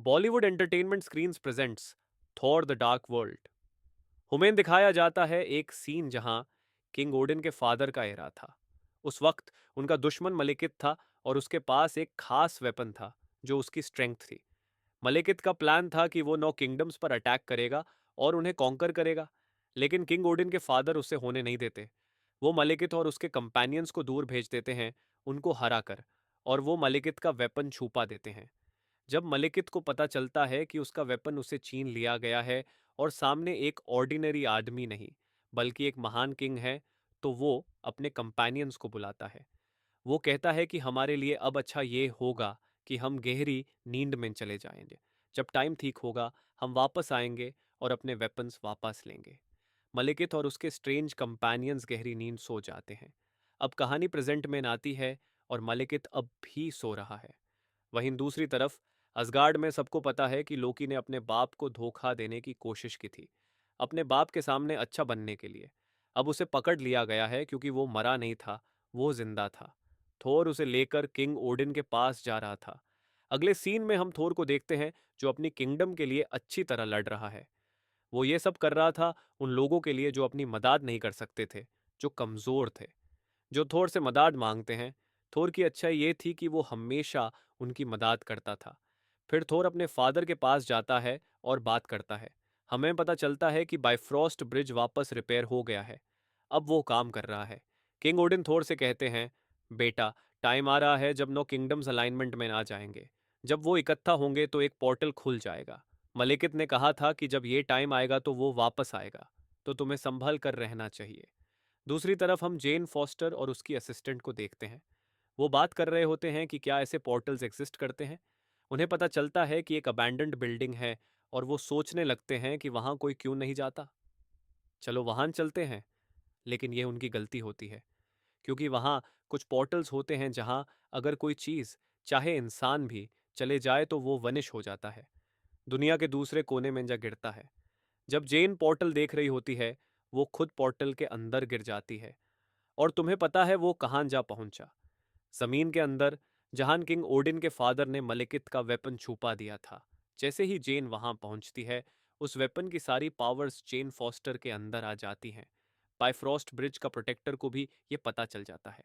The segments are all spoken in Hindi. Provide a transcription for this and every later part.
Bollywood entertainment screens presents Thor the dark world. Human दिखाया जाता है एक सीन जहां किंग ओडिन के फादर का एरा था। उस वक्त उनका दुश्मन मलिकित था और उसके पास एक खास वेपन था जो उसकी स्ट्रेंथ थी। मलिकित का प्लान था कि वो 9 किंगडम्स पर अटैक करेगा और उन्हें कॉन्कर करेगा, लेकिन किंग ओडिन के फादर उसे होने नहीं देते। वो मलिकित और उसके कंपेनियंस को दूर भेज देते हैं, उनको हरा कर, और वो मलिकित का वेपन छुपा देते हैं। जब मलिकित को पता चलता है कि उसका वेपन उसे छीन लिया गया है और सामने एक ऑर्डिनरी आदमी नहीं बल्कि एक महान किंग है, तो वो अपने कंपेनियंस को बुलाता है। वो कहता है कि हमारे लिए अब अच्छा ये होगा कि हम गहरी नींद में चले जाएंगे। जब टाइम ठीक होगा हम वापस आएंगे और अपने वेपन्स वापस लेंगे। मलिकित और उसके स्ट्रेंज कंपेनियंस गहरी नींद सो जाते हैं। अब कहानी प्रेजेंट में आती है और मलिकित अब भी सो रहा है। वहीं दूसरी तरफ असगार्ड में सबको पता है कि लोकी ने अपने बाप को धोखा देने की कोशिश की थी, अपने बाप के सामने अच्छा बनने के लिए। अब उसे पकड़ लिया गया है क्योंकि वो मरा नहीं था, वो जिंदा था। थोर उसे लेकर किंग ओडिन के पास जा रहा था। अगले सीन में हम थोर को देखते हैं जो अपनी किंगडम के लिए अच्छी तरह लड़ रहा है। वो ये सब कर रहा था उन लोगों के लिए जो अपनी मदद नहीं कर सकते थे, जो कमजोर थे, जो थोर से मदद मांगते हैं। थोर की अच्छाई ये थी कि वो हमेशा उनकी मदद करता था। फिर थोर अपने फादर के पास जाता है और बात करता है। हमें पता चलता है कि बाइफ्रॉस्ट ब्रिज वापस रिपेयर हो गया है, अब वो काम कर रहा है। किंग ओडिन थोर से कहते हैं, बेटा, टाइम आ रहा है जब 9 किंगडम्स अलाइनमेंट में आ जाएंगे। जब वो इकट्ठा होंगे तो एक पोर्टल खुल जाएगा। मलिकित ने कहा था कि जब ये टाइम आएगा तो वो वापस आएगा, तो तुम्हें संभल कर रहना चाहिए। दूसरी तरफ हम जेन फॉस्टर और उसकी असिस्टेंट को देखते हैं। वो बात कर रहे होते हैं कि क्या ऐसे पोर्टल्स एग्जिस्ट करते हैं। उन्हें पता चलता है कि एक अबैंडन्ड बिल्डिंग है और वो सोचने लगते हैं कि वहां कोई क्यों नहीं जाता। चलो वहां चलते हैं। लेकिन यह उनकी गलती होती है, क्योंकि वहां कुछ पोर्टल्स होते हैं जहां अगर कोई चीज, चाहे इंसान भी, चले जाए तो वो वनिश हो जाता है, दुनिया के दूसरे कोने में जा गिरता है। जब जेन पोर्टल देख रही होती है, वो खुद पोर्टल के अंदर गिर जाती है। और तुम्हें पता है वो कहां जा पहुंचा? जमीन के अंदर, जहां किंग ओडिन के फादर ने मलिकित का वेपन छुपा दिया था। जैसे ही जेन वहां पहुंचती है, उस वेपन की सारी पावर्स जेन फॉस्टर के अंदर आ जाती हैं। बाइफ्रॉस्ट ब्रिज का प्रोटेक्टर को भी ये पता चल जाता है।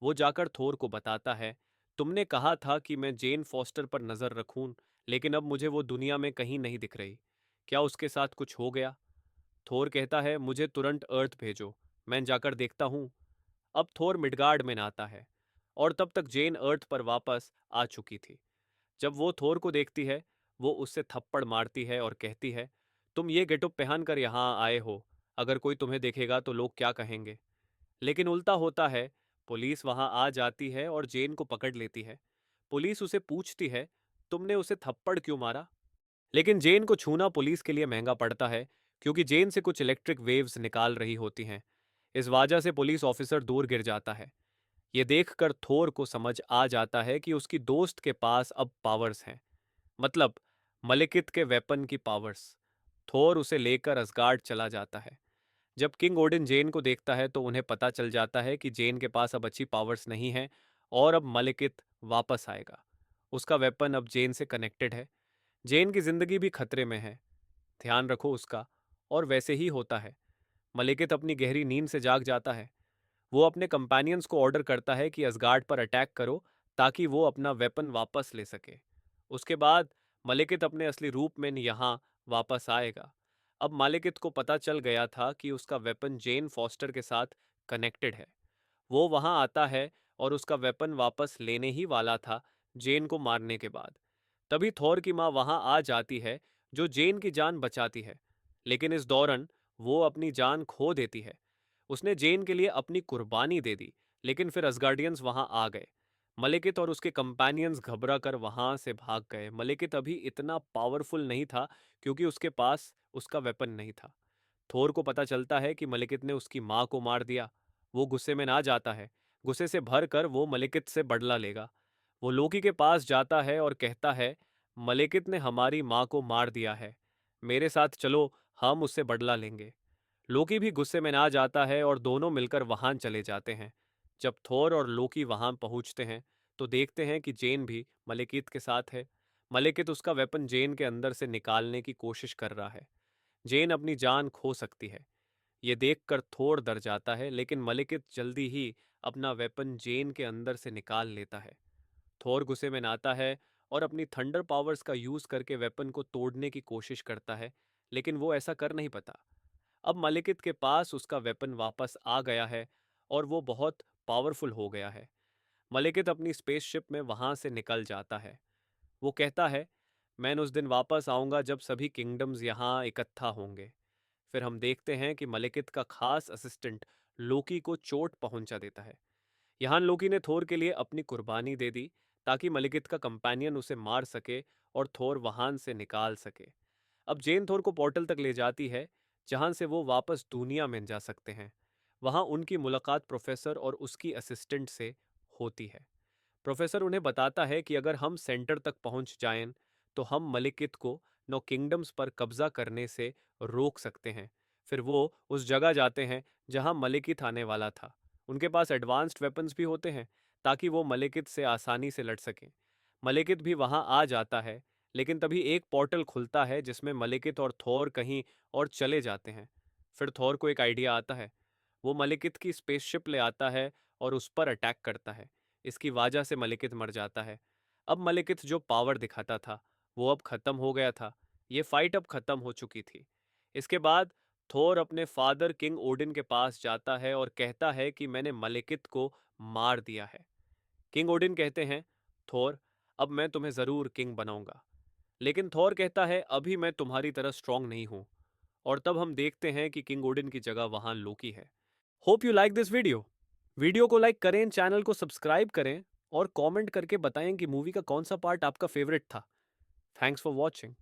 वो जाकर थोर को बताता है, तुमने कहा था कि मैं जेन फॉस्टर पर नजर रखूं, लेकिन अब मुझे वो दुनिया में कहीं नहीं दिख रही। क्या उसके साथ कुछ हो गया? थोर कहता है, मुझे तुरंत अर्थ भेजो, मैं जाकर देखता हूँ। अब थोर मिडगार्ड में आता है और तब तक जेन अर्थ पर वापस आ चुकी थी। जब वो थोर को देखती है, वो उससे थप्पड़ मारती है और कहती है, तुम ये गेटअप पहन कर यहाँ आए हो, अगर कोई तुम्हें देखेगा तो लोग क्या कहेंगे? लेकिन उल्टा होता है। पुलिस वहां आ जाती है और जेन को पकड़ लेती है। पुलिस उसे पूछती है, तुमने उसे थप्पड़ क्यों मारा? लेकिन जेन को छूना पुलिस के लिए महंगा पड़ता है, क्योंकि जेन से कुछ इलेक्ट्रिक वेव्स निकाल रही होती हैं। इस वजह से पुलिस ऑफिसर दूर गिर जाता है। ये देखकर थोर को समझ आ जाता है कि उसकी दोस्त के पास अब पावर्स हैं, मतलब मलिकित के वेपन की पावर्स। थोर उसे लेकर असगार्ड चला जाता है। जब किंग ओडिन जेन को देखता है तो उन्हें पता चल जाता है कि जेन के पास अब अच्छी पावर्स नहीं हैं और अब मलिकित वापस आएगा। उसका वेपन अब जेन से कनेक्टेड है। जेन की जिंदगी भी खतरे में है, ध्यान रखो उसका। और वैसे ही होता है। मलिकित अपनी गहरी नींद से जाग जाता है। वो अपने कंपेनियंस को ऑर्डर करता है कि असगार्ड पर अटैक करो, ताकि वो अपना वेपन वापस ले सके। उसके बाद मलिकित अपने असली रूप में यहाँ वापस आएगा। अब मालिकित को पता चल गया था कि उसका वेपन जेन फॉस्टर के साथ कनेक्टेड है। वो वहां आता है और उसका वेपन वापस लेने ही वाला था, जेन को मारने के बाद। तभी थॉर की माँ वहां आ जाती है, जो जेन की जान बचाती है। लेकिन इस दौरान वो अपनी जान खो देती है। उसने जेन के लिए अपनी कुर्बानी दे दी, लेकिन फिर असगार्डियंस वहां आ गए। मलिकित और उसके कंपेनियंस घबरा कर वहां से भाग गए। मलिकित अभी इतना पावरफुल नहीं था, क्योंकि उसके पास उसका वेपन नहीं था। थोर को पता चलता है कि मलिकित ने उसकी माँ को मार दिया। वो गुस्से में ना जाता है। गुस्से से भर कर वो मलिकित से बदला लेगा। वो लोकी के पास जाता है और कहता है, मलिकित ने हमारी माँ को मार दिया है, मेरे साथ चलो, हम उससे बदला लेंगे। लोकी भी गुस्से में ना जाता है और दोनों मिलकर वहां चले जाते हैं। जब थोर और लोकी वहां पहुंचते हैं तो देखते हैं कि जेन भी मलिकित के साथ है। मलिकित उसका वेपन जेन के अंदर से निकालने की कोशिश कर रहा है। जेन अपनी जान खो सकती है। ये देखकर थोर डर जाता है, लेकिन मलिकित जल्दी ही अपना वेपन जेन के अंदर से निकाल लेता है। थोर गुस्से में आता है और अपनी थंडर पावर्स का यूज करके वेपन को तोड़ने की कोशिश करता है, लेकिन वो ऐसा कर नहीं पाता। अब मलिकित के पास उसका वेपन वापस आ गया है और वो बहुत पावरफुल हो गया है। मलिकित अपनी स्पेसशिप में वहां से निकल जाता है। वो कहता है, मैं उस दिन वापस आऊंगा जब सभी किंगडम्स यहाँ इकट्ठा होंगे। फिर हम देखते हैं कि मलिकित का खास असिस्टेंट लोकी को चोट पहुंचा देता है। यहाँ लोकी ने थोर के लिए अपनी कुर्बानी दे दी ताकि मलिकित का कंपेनियन उसे मार सके और थोर वहां से निकाल सके। अब जेन थोर को पोर्टल तक ले जाती है, जहां से वो वापस दुनिया में जा सकते हैं। वहां उनकी मुलाकात प्रोफेसर और उसकी असिस्टेंट से होती है। प्रोफेसर उन्हें बताता है कि अगर हम सेंटर तक पहुंच जाएं तो हम मलिकित को नौ किंगडम्स पर कब्जा करने से रोक सकते हैं। फिर वो उस जगह जाते हैं जहां मलिकित आने वाला था। उनके पास एडवांस्ड वेपन्स भी होते हैं ताकि वो मलिकित से आसानी से लड़ सकें। मलिकित भी वहां आ जाता है, लेकिन तभी एक पोर्टल खुलता है जिसमें मलिकित और थोर कहीं और चले जाते हैं। फिर थोर को एक आइडिया आता है। वो मलिकित की स्पेसशिप ले आता है और उस पर अटैक करता है। इसकी वजह से मलिकित मर जाता है। अब मलिकित जो पावर दिखाता था वो अब खत्म हो गया था। ये फाइट अब खत्म हो चुकी थी। इसके बाद थोर अपने फादर किंग ओडिन के पास जाता है और कहता है कि मैंने मलिकित को मार दिया है। किंग ओडिन कहते हैं, थोर, अब मैं तुम्हें जरूर किंग बनाऊंगा। लेकिन थोर कहता है, अभी मैं तुम्हारी तरह स्ट्रांग नहीं हूं। और तब हम देखते हैं कि किंग ओडिन की जगह वहां लोकी है। Hope you like this video. Video को लाइक करें, चैनल को सब्सक्राइब करें और कमेंट करके बताएं कि मूवी का कौन सा पार्ट आपका फेवरेट था। Thanks for watching.